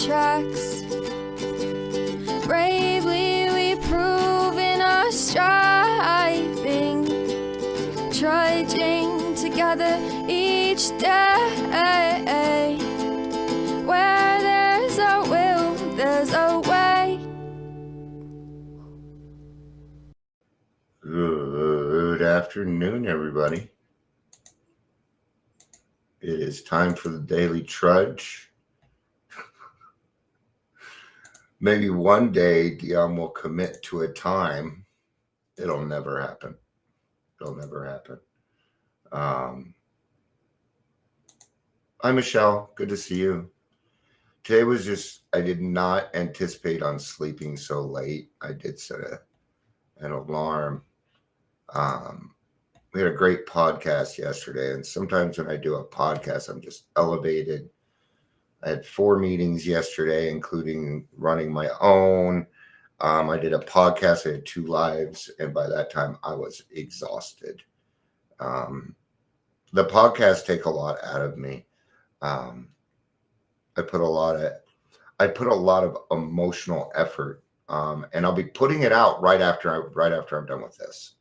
tracks. Bravely we prove in our striving, trudging together each day. Where there's a will, there's a way. Good afternoon, everybody. It is time for the Daily Trudge. Maybe one day Dion will commit to a time. It'll never happen. Hi, Michelle. Good to see you. Today was I did not anticipate on sleeping so late. I did set an alarm. We had a great podcast yesterday, and sometimes when I do a podcast, I'm just elevated. I had 4 meetings yesterday, including running my own. I did a podcast. I had 2 lives, and by that time, I was exhausted. The podcasts take a lot out of me. I put a lot of emotional effort, and I'll be putting it out right after I'm done with this.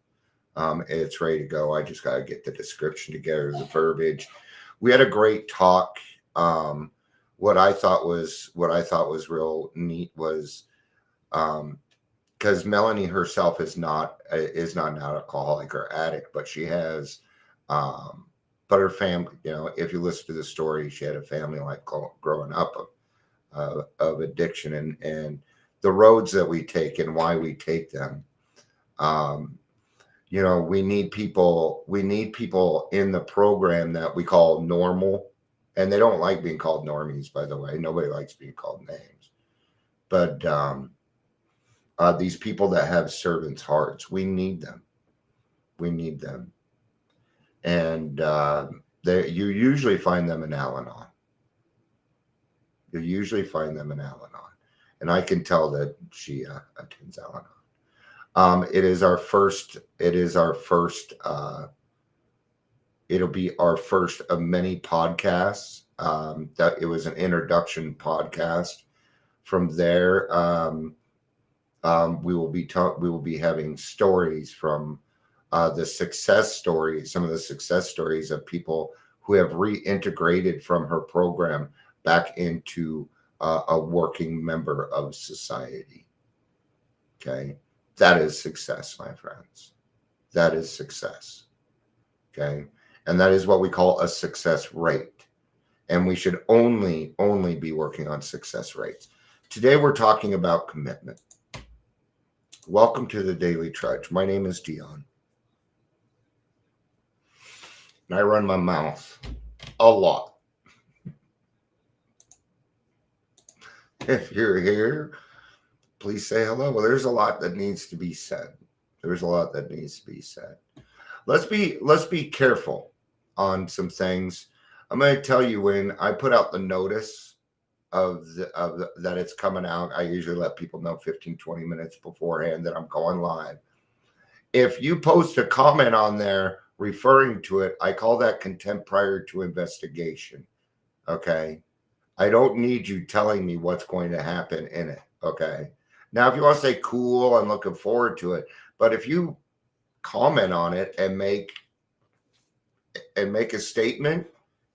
It's ready to go. I just got to get the description together, the verbiage. We had a great talk. What I thought was real neat was, because Melanie herself is not an alcoholic or addict, but she has, but her family, if you listen to the story, she had a family like growing up of addiction and the roads that we take and why we take them. We need people in the program that we call normal, and they don't like being called normies, by the way. Nobody likes being called names. But these people that have servants' hearts, we need them. And you usually find them in Al-Anon. And I can tell that she attends Al-Anon. It'll be our first of many podcasts. That it was an introduction podcast. From there, we will be having stories from some of the success stories of people who have reintegrated from her program back into a working member of society. Okay. That is success, my friends. That is success. Okay. And that is what we call a success rate. And we should only be working on success rates. Today, we're talking about commitment. Welcome to the Daily Trudge. My name is Dion. And I run my mouth a lot. If you're here, please say hello. Well, there's a lot that needs to be said. Let's be careful on some things. I'm going to tell you, when I put out the notice that it's coming out, I usually let people know 15, 20 minutes beforehand that I'm going live. If you post a comment on there referring to it, I call that contempt prior to investigation. Okay. I don't need you telling me what's going to happen in it. Okay. Now, if you want to say cool, I'm looking forward to it. But if you comment on it and make a statement,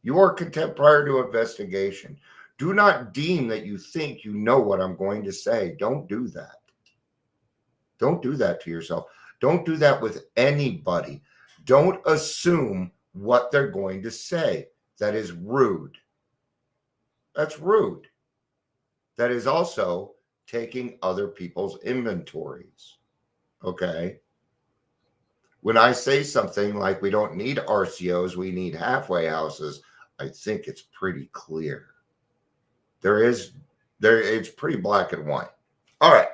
you are contempt prior to investigation. Do not deem that you think you know what I'm going to say. Don't do that. Don't do that to yourself. Don't do that with anybody. Don't assume what they're going to say. That is rude. That's rude. That is also taking other people's inventories. Okay. When I say something like we don't need RCOs, we need halfway houses, I think it's pretty clear. It's pretty black and white. All right.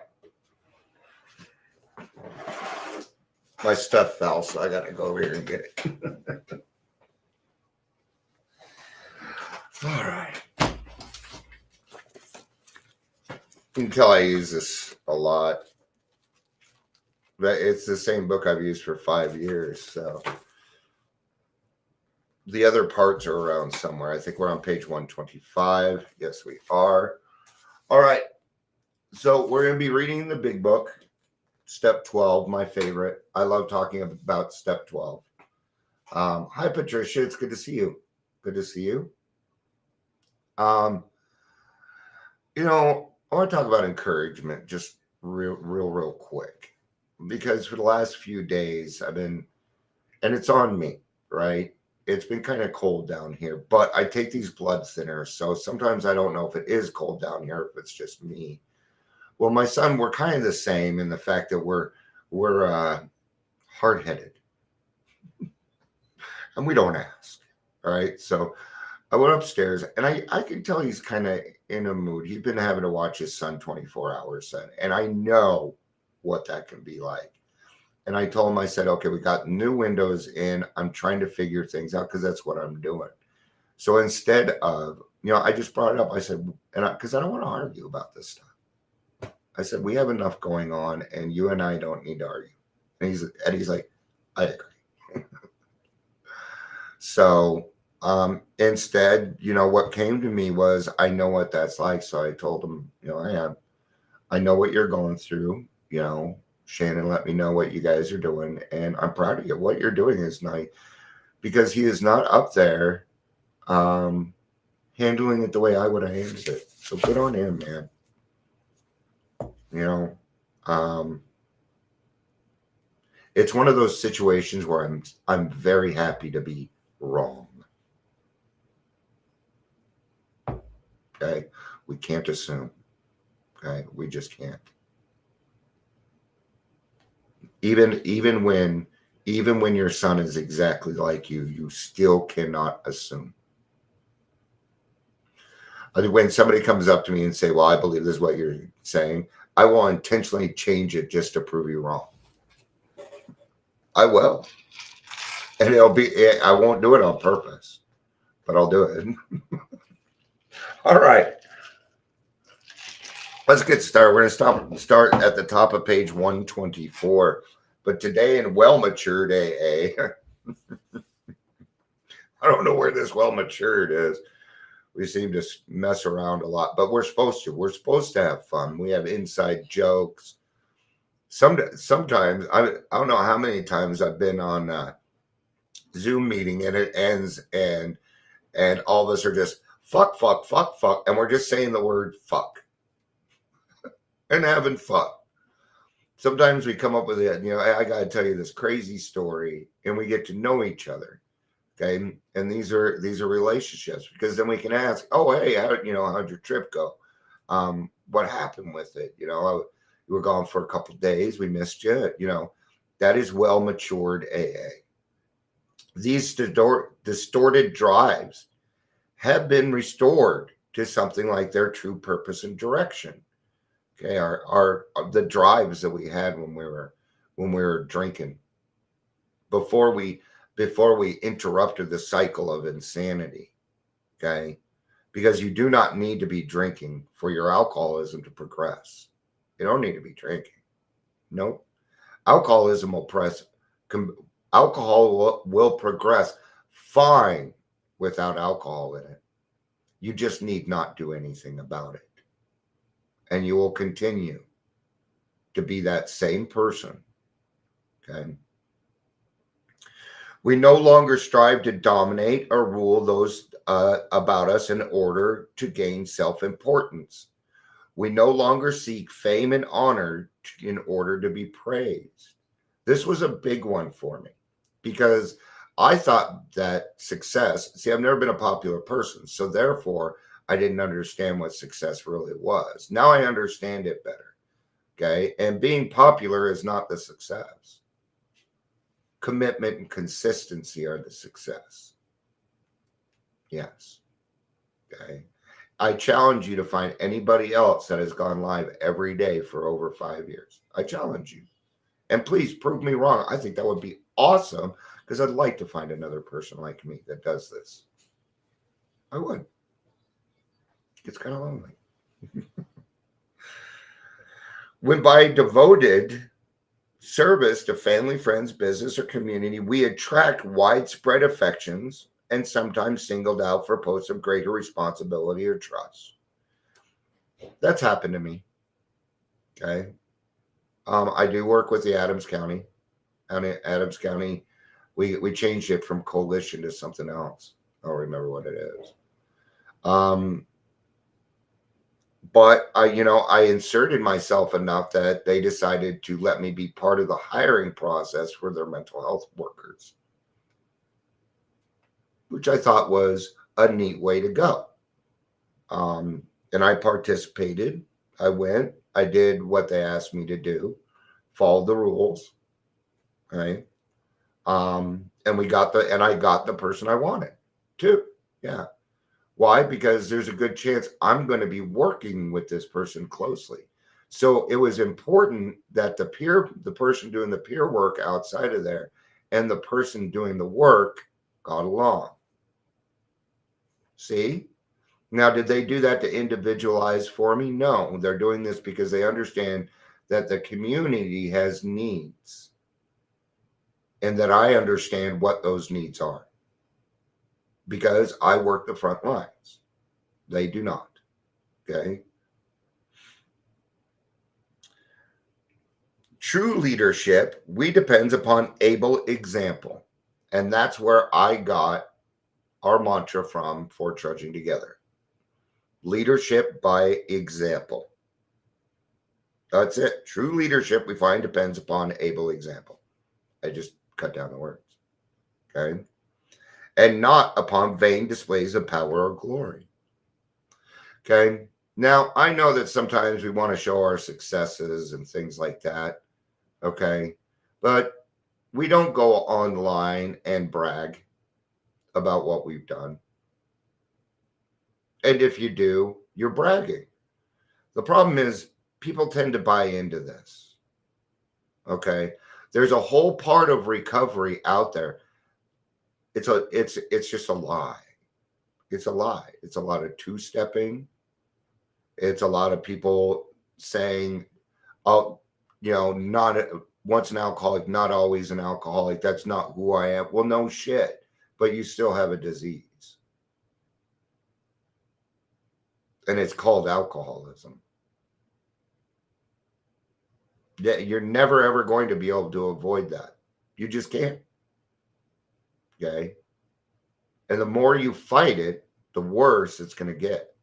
My stuff fell, so I got to go over here and get it. All right. You can tell I use this a lot. But it's the same book I've used for 5 years. So the other parts are around somewhere. I think we're on page 125. Yes, we are. All right. So we're going to be reading the big book, Step 12, my favorite. I love talking about Step 12. Hi, Patricia. It's good to see you. Good to see you. I want to talk about encouragement just real quick, because for the last few days and it's on me, right? It's been kind of cold down here, but I take these blood thinners, so sometimes I don't know if it is cold down here, if it's just me. Well, my son, we're kind of the same in the fact that we're hard-headed, and we don't ask. All right, so I went upstairs, and I can tell he's kind of in a mood. He's been having to watch his son 24 hours, and I know what that can be like. And I told him, I said, okay, we got new windows in. I'm trying to figure things out because that's what I'm doing. So instead of, I just brought it up. I said, because I don't want to argue about this stuff. I said, we have enough going on, and you and I don't need to argue. And he's like, I agree. So instead, what came to me was, I know what that's like. So I told him, I know what you're going through. Shannon let me know what you guys are doing, and I'm proud of you. What you're doing is nice, because he is not up there handling it the way I would have handled it. So good on him, man. It's one of those situations where I'm very happy to be wrong. Okay, we can't assume. Okay, we just can't. Even when your son is exactly like you, you still cannot assume. When somebody comes up to me and say, well, I believe this is what you're saying, I will intentionally change it just to prove you wrong. I will. And I won't do it on purpose, but I'll do it. All right. Let's get started. We're going to start at the top of page 124. But today in well-matured AA, I don't know where this well-matured is. We seem to mess around a lot, but we're supposed to. We're supposed to have fun. We have inside jokes. Sometimes, I don't know how many times I've been on a Zoom meeting and it ends and all of us are just fuck, and we're just saying the word fuck and having fun. Sometimes we come up with it, I got to tell you this crazy story, and we get to know each other. Okay. And these are relationships, because then we can ask, oh, hey, how'd your trip go? What happened with it? You were gone for a couple of days. We missed you. That is well-matured AA. These distorted drives have been restored to something like their true purpose and direction. Okay, are the drives that we had when we were drinking, before we interrupted the cycle of insanity. Okay, because you do not need to be drinking for your alcoholism to progress. You don't need to be drinking. Nope. Alcoholism will progress fine without alcohol in it. You just need not do anything about it. And you will continue to be that same person. Okay. We no longer strive to dominate or rule those about us in order to gain self-importance. We no longer seek fame and honor in order to be praised. This was a big one for me, because I thought that success, I've never been a popular person, so therefore I didn't understand what success really was. Now I understand it better. Okay. And being popular is not the success. Commitment and consistency are the success. Yes. Okay. I challenge you to find anybody else that has gone live every day for over 5 years. I challenge you. And please prove me wrong. I think that would be awesome, because I'd like to find another person like me that does this. I would. It's kind of lonely. When by devoted service to family, friends, business, or community, we attract widespread affections and sometimes singled out for posts of greater responsibility or trust. That's happened to me. Okay. I do work with the Adams County. Adams County, we changed it from coalition to something else. I don't remember what it is. But I inserted myself enough that they decided to let me be part of the hiring process for their mental health workers, which I thought was a neat way to go. And I participated. I went. I did what they asked me to do, followed the rules, right? And I got the person I wanted too. Yeah. Why? Because there's a good chance I'm going to be working with this person closely. So it was important that the person doing the peer work outside of there and the person doing the work got along. See? Now, did they do that to individualize for me? No, they're doing this because they understand that the community has needs and that I understand what those needs are because I work the front lines. They do not. Okay. True leadership, we depends upon able example. And that's where I got our mantra from for Trudging Together. Leadership by example. That's it. True leadership, we find, depends upon able example. I just cut down the words. Okay. And not upon vain displays of power or glory. Okay. Now, I know that sometimes we want to show our successes and things like that. Okay. But we don't go online and brag about what we've done. And if you do, you're bragging. The problem is people tend to buy into this. Okay. There's a whole part of recovery out there. It's just a lie. It's a lie. It's a lot of two-stepping. It's a lot of people saying, oh, not once an alcoholic, not always an alcoholic. That's not who I am. Well, no shit. But you still have a disease. And it's called alcoholism. Yeah, you're never ever going to be able to avoid that. You just can't. Okay. And the more you fight it, the worse it's going to get.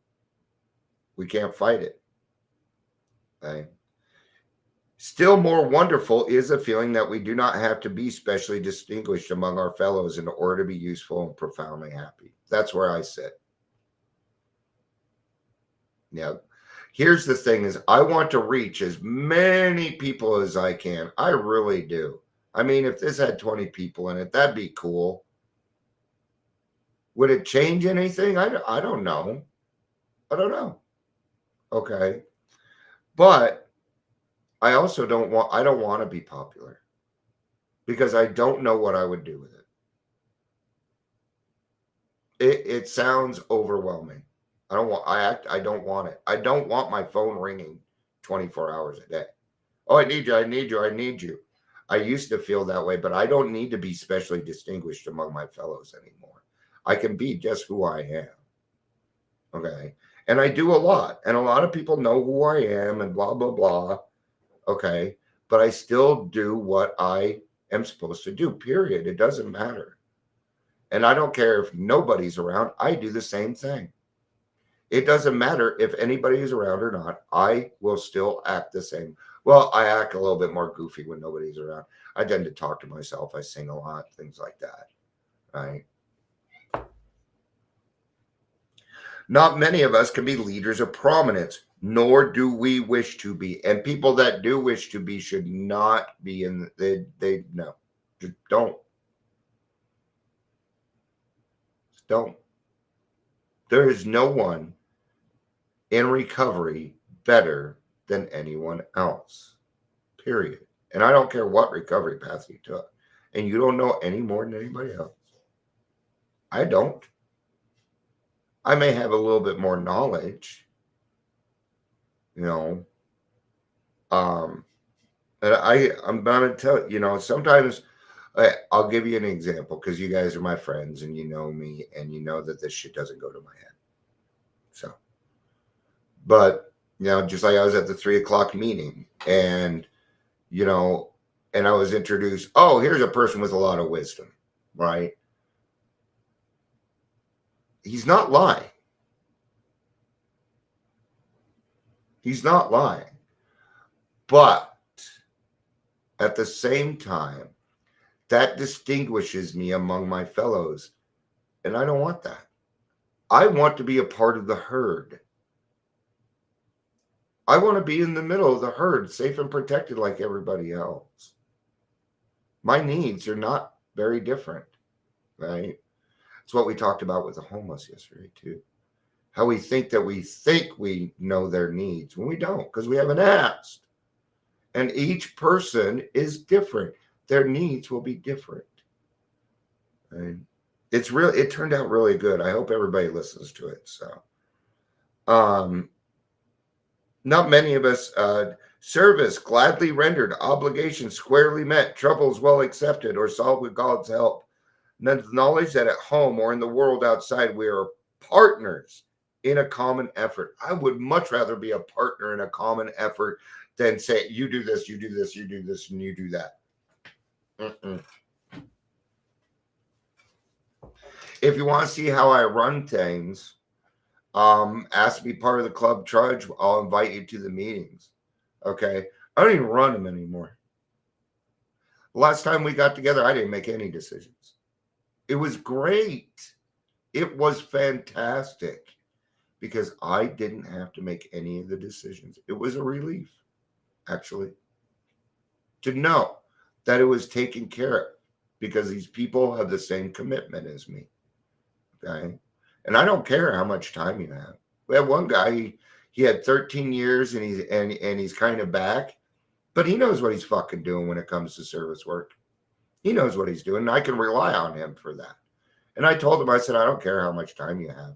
We can't fight it. Okay. Still more wonderful is the feeling that we do not have to be specially distinguished among our fellows in order to be useful and profoundly happy. That's where I sit. Now, here's the thing is I want to reach as many people as I can. I really do. I mean, if this had 20 people in it, that'd be cool. Would it change anything? I don't know. I don't know. Okay. But I also don't want to be popular because I don't know what I would do with it. It sounds overwhelming. I don't want it. I don't want my phone ringing 24 hours a day. Oh, I need you. I need you. I need you. I used to feel that way, but I don't need to be specially distinguished among my fellows anymore. I can be just who I am. Okay. And I do a lot. And a lot of people know who I am and blah, blah, blah. Okay. But I still do what I am supposed to do, period. It doesn't matter. And I don't care if nobody's around. I do the same thing. It doesn't matter if anybody is around or not. I will still act the same. Well, I act a little bit more goofy when nobody's around. I tend to talk to myself. I sing a lot, things like that. Right? Not many of us can be leaders of prominence, nor do we wish to be. And people that do wish to be should not be in. They no, just don't. Just don't. There is no one in recovery better than anyone else. Period. And I don't care what recovery path you took. And you don't know any more than anybody else. I don't. I may have a little bit more knowledge, and I'm going to tell sometimes I'll give you an example because you guys are my friends and you know me and you know that this shit doesn't go to my head. So, but Just like I was at the 3 o'clock meeting, and and I was introduced. Oh, here's a person with a lot of wisdom, right? He's not lying. He's not lying. But at the same time, that distinguishes me among my fellows. And I don't want that. I want to be a part of the herd. I want to be in the middle of the herd, safe and protected like everybody else. My needs are not very different, right? It's what we talked about with the homeless yesterday, too. How we think we know their needs when we don't, because we haven't asked. And each person is different. Their needs will be different. And it turned out really good. I hope everybody listens to it. So not many of us service gladly rendered, obligations squarely met, troubles well accepted or solved with God's help. The knowledge that at home or in the world outside we are partners in a common effort. I would much rather be a partner in a common effort than say, you do this, you do this, you do this, and you do that. If you want to see how I run things, ask to be part of the Club Trudge. I'll invite you to the meetings. Okay. I don't even run them anymore. Last time we got together, I didn't make any decisions. It was great. It was fantastic because I didn't have to make any of the decisions. It was a relief, actually, to know that it was taken care of because these people have the same commitment as me. Okay. And I don't care how much time you have. We have one guy, he had 13 years and he's kind of back, but he knows what he's fucking doing when it comes to service work. He knows what he's doing, and I can rely on him for that. And I told him, I said, I don't care how much time you have.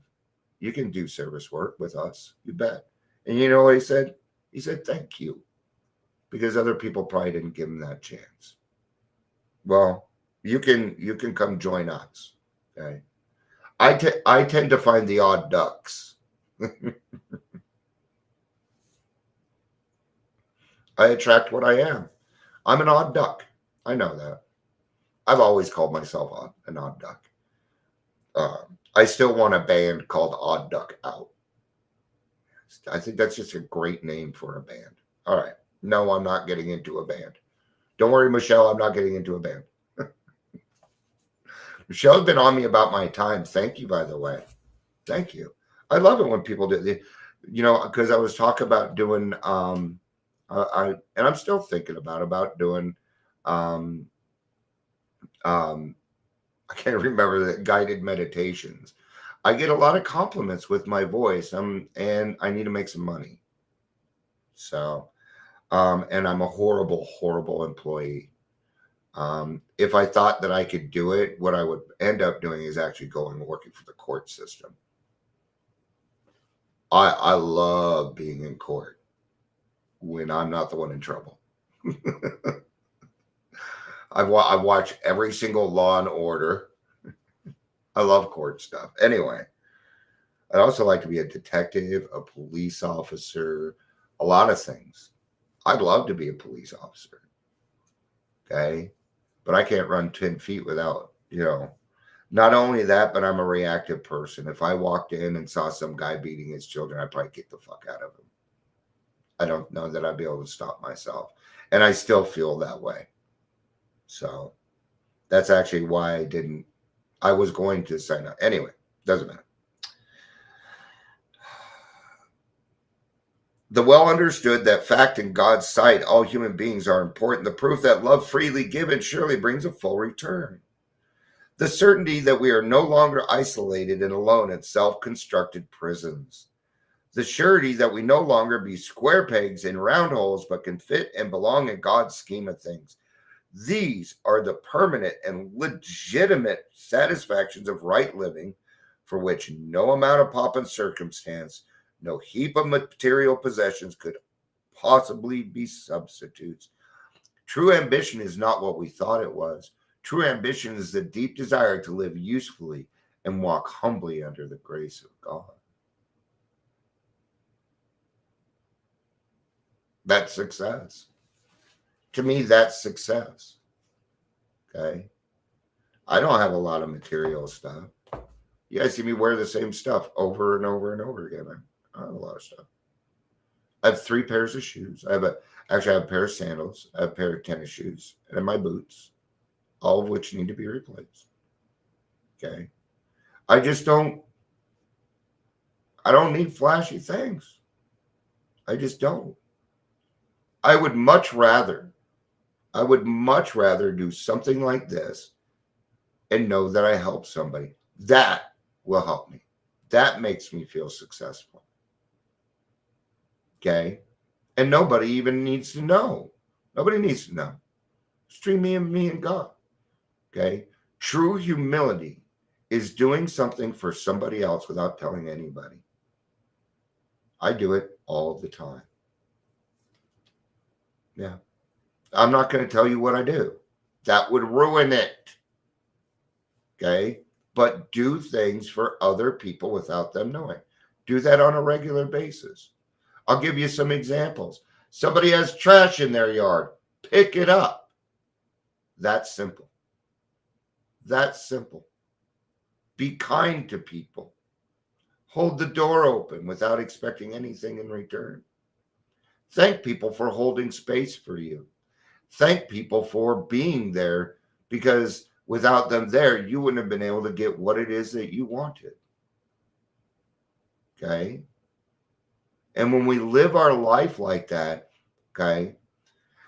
You can do service work with us. You bet. And you know what he said? He said, thank you. Because other people probably didn't give him that chance. Well, you can come join us. Okay. I tend to find the odd ducks. I attract what I am. I'm an odd duck. I know that. I've always called myself an odd duck. I still want a band called Odd Duck Out. I think that's just a great name for a band. All right. No, I'm not getting into a band. Don't worry, Michelle. I'm not getting into a band. Michelle's been on me about my time. Thank you, by the way. Thank you. I love it when people do, because I was talking about doing, and I'm still thinking about doing, I can't remember the guided meditations. I get a lot of compliments with my voice, and I need to make some money. So, and I'm a horrible, horrible employee. If I thought that I could do it, what I would end up doing is actually going and working for the court system. I love being in court when I'm not the one in trouble. I've watched every single Law and Order. I love court stuff. Anyway, I'd also like to be a detective, a police officer, a lot of things. I'd love to be a police officer. Okay. But I can't run 10 feet without, not only that, but I'm a reactive person. If I walked in and saw some guy beating his children, I'd probably get the fuck out of him. I don't know that I'd be able to stop myself. And I still feel that way. So that's actually why I was going to sign up. Anyway, doesn't matter. The well understood that fact in God's sight, all human beings are important. The proof that love freely given surely brings a full return. The certainty that we are no longer isolated and alone in self-constructed prisons. The surety that we no longer be square pegs in round holes, but can fit and belong in God's scheme of things. These are the permanent and legitimate satisfactions of right living, for which no amount of pomp and circumstance, no heap of material possessions could possibly be substitutes. True ambition is not what we thought it was. True ambition is the deep desire to live usefully and walk humbly under the grace of God. That's success. To me, that's success. Okay. I don't have a lot of material stuff. You guys see me wear the same stuff over and over and over again. I have a lot of stuff. I have 3 pairs of shoes. I have a pair of sandals. I have a pair of tennis shoes and my boots, all of which need to be replaced. Okay. I don't need flashy things. I just don't. I would much rather do something like this and know that I helped somebody. That will help me. That makes me feel successful. Okay. And nobody even needs to know. Nobody needs to know. It's between me and God. Okay. True humility is doing something for somebody else without telling anybody. I do it all the time. Yeah. I'm not going to tell you what I do. That would ruin it. Okay. But do things for other people without them knowing. Do that on a regular basis. I'll give you some examples. Somebody has trash in their yard. Pick it up. That's simple. That's simple. Be kind to people. Hold the door open without expecting anything in return. Thank people for holding space for you. Thank people for being there, because without them there, you wouldn't have been able to get what it is that you wanted. Okay? And when we live our life like that, okay?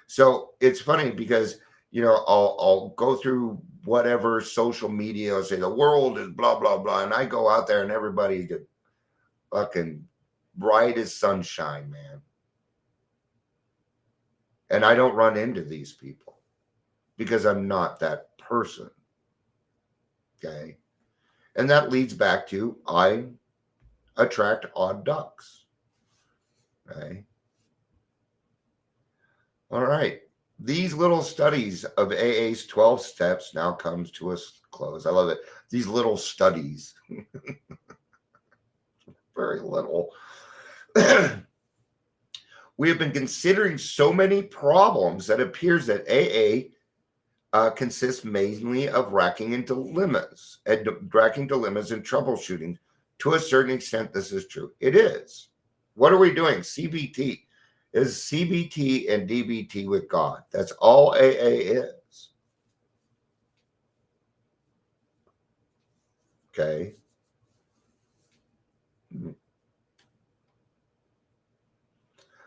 So it's funny because, I'll go through whatever social media, I'll say the world is blah, blah, blah. And I go out there and everybody's fucking bright as sunshine, man. And I don't run into these people because I'm not that person. Okay. And that leads back to I attract odd ducks. Okay. All right. These little studies of AA's 12 steps now comes to a close. I love it. These little studies. Very little. We have been considering so many problems that it appears that AA consists mainly of racking dilemmas and troubleshooting. To a certain extent, this is true. It is. What are we doing? CBT is CBT and DBT with God. That's all AA is. Okay.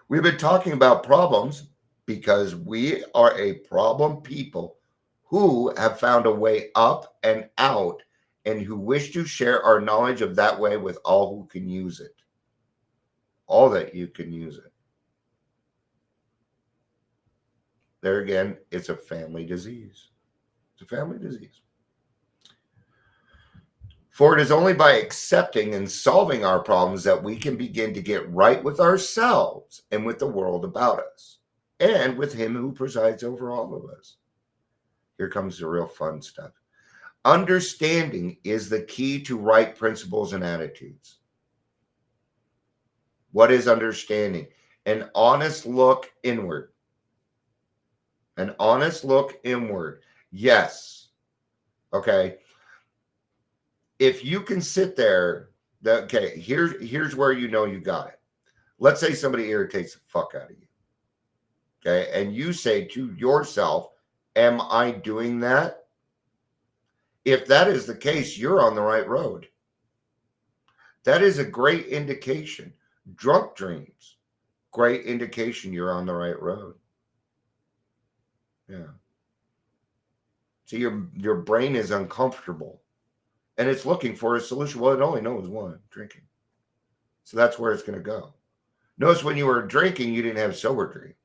We've been talking about problems because we are a problem people who have found a way up and out and who wish to share our knowledge of that way with all who can use it. All that you can use it. There again, it's a family disease. It's a family disease. For it is only by accepting and solving our problems that we can begin to get right with ourselves and with the world about us, and with Him who presides over all of us. Here comes the real fun stuff. Understanding is the key to right principles and attitudes. What is understanding? An honest look inward. An honest look inward. Yes. Okay. If you can sit there, okay, here's where you know you got it. Let's say somebody irritates the fuck out of you. Okay. And you say to yourself, am I doing that? If that is the case, you're on the right road. That is a great indication. Drunk dreams, great indication you're on the right road. Yeah. See, your brain is uncomfortable and it's looking for a solution. Well, it only knows one: drinking. So that's where it's going to go. Notice when you were drinking, you didn't have sober dreams.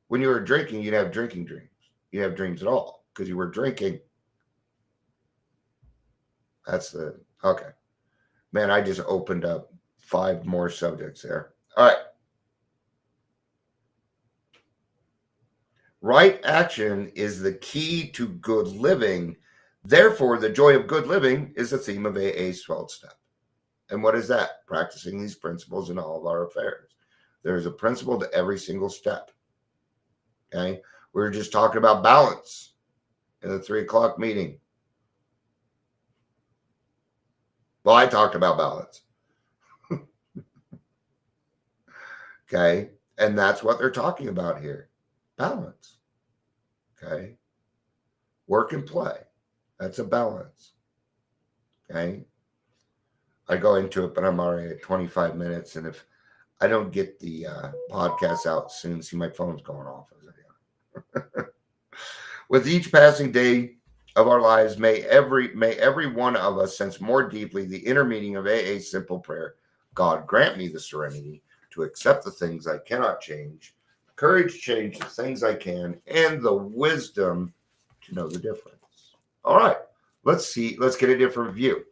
When you were drinking, you'd have drinking dreams. You didn't have dreams at all because you were drinking. Okay. Man, I just opened up 5 more subjects there. All right. Right action is the key to good living. Therefore, the joy of good living is the theme of AA's 12 step. And what is that? Practicing these principles in all of our affairs. There's a principle to every single step. Okay. We were just talking about balance in the 3:00 meeting. Well, I talked about balance. Okay. And that's what they're talking about here. Balance. Okay. Work and play. That's a balance. Okay. I go into it, but I'm already at 25 minutes. And if I don't get the podcast out soon, see, my phone's going off. With each passing day of our lives, may every one of us sense more deeply the inner meaning of AA simple prayer. God, grant me the serenity to accept the things I cannot change, courage to change the things I can, and the wisdom to know the difference. All right, let's get a different view.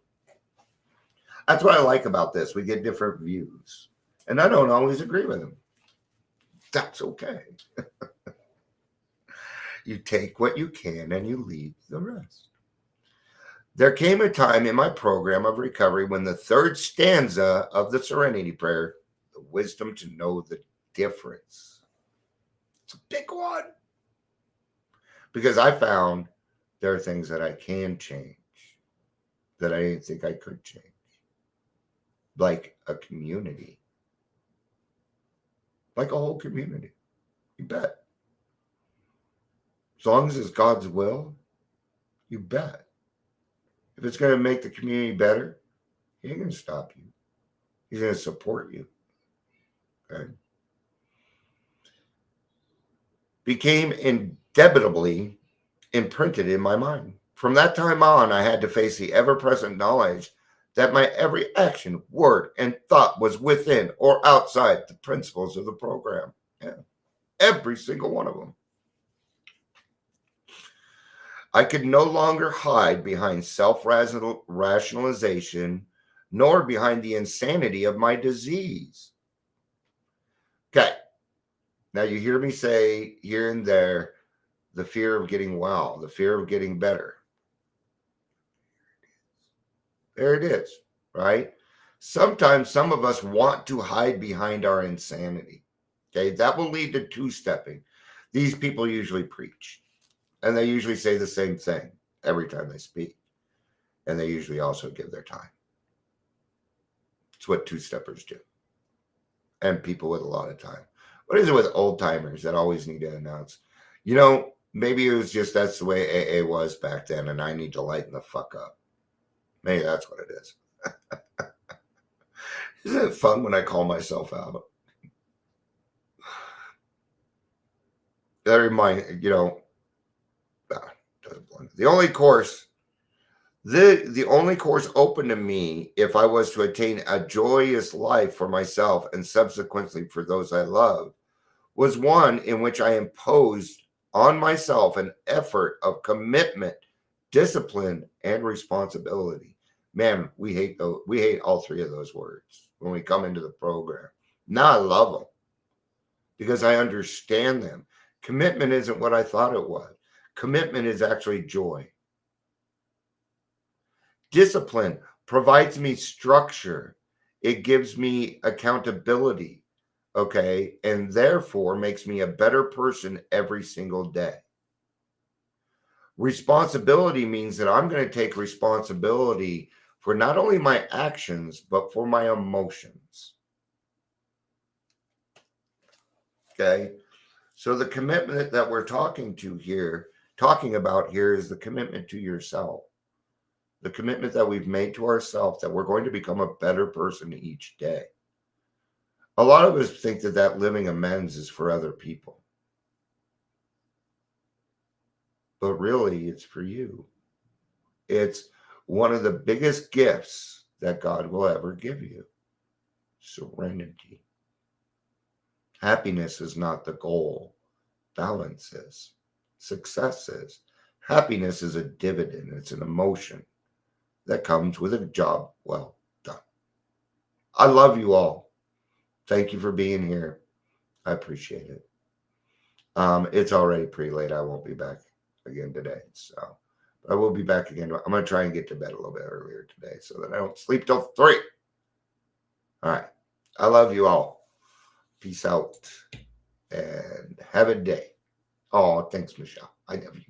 That's what I like about this. We get different views. And I don't always agree with them. That's okay. You take what you can and you leave the rest. There came a time in my program of recovery when the third stanza of the Serenity Prayer, the wisdom to know the difference. It's a big one. Because I found there are things that I can change that I didn't think I could change. Like a community. Like a whole community. You bet. As long as it's God's will, you bet. If it's going to make the community better, he ain't going to stop you. He's going to support you. Okay? Became indebitably imprinted in my mind. From that time on, I had to face the ever-present knowledge that my every action, word, and thought was within or outside the principles of the program. Yeah. Every single one of them. I could no longer hide behind self-rationalization, nor behind the insanity of my disease. Okay. Now you hear me say here and there, the fear of getting well, the fear of getting better. There it is, right? Sometimes some of us want to hide behind our insanity. Okay. That will lead to two-stepping. These people usually preach. And they usually say the same thing every time they speak. And they usually also give their time. It's what two-steppers do. And people with a lot of time. What is it with old timers that always need to announce? You know, maybe it was just that's the way AA was back then, and I need to lighten the fuck up. Maybe that's what it is. Isn't it fun when I call myself out? That reminds, you know, the only course open to me if I was to attain a joyous life for myself and subsequently for those I love was one in which I imposed on myself an effort of commitment, discipline, and responsibility. Man, we hate all three of those words when we come into the program. Now I love them because I understand them. Commitment isn't what I thought it was. Commitment is actually joy. Discipline provides me structure. It gives me accountability, okay, and therefore makes me a better person every single day. Responsibility means that I'm going to take responsibility for not only my actions, but for my emotions. Okay, so the commitment that we're talking about here is the commitment to yourself. The commitment that we've made to ourselves that we're going to become a better person each day. A lot of us think that living amends is for other people. But really, it's for you. It's one of the biggest gifts that God will ever give you. Serenity. Happiness is not the goal. Balance is. Success is. Happiness is a dividend. It's an emotion that comes with a job well done. I love you all. Thank you for being here. I appreciate it. It's already pretty late. I won't be back again today. So I will be back again. I'm going to try and get to bed a little bit earlier today so that I don't sleep till 3. All right. I love you all. Peace out and have a day. Oh, thanks, Michelle. I love you.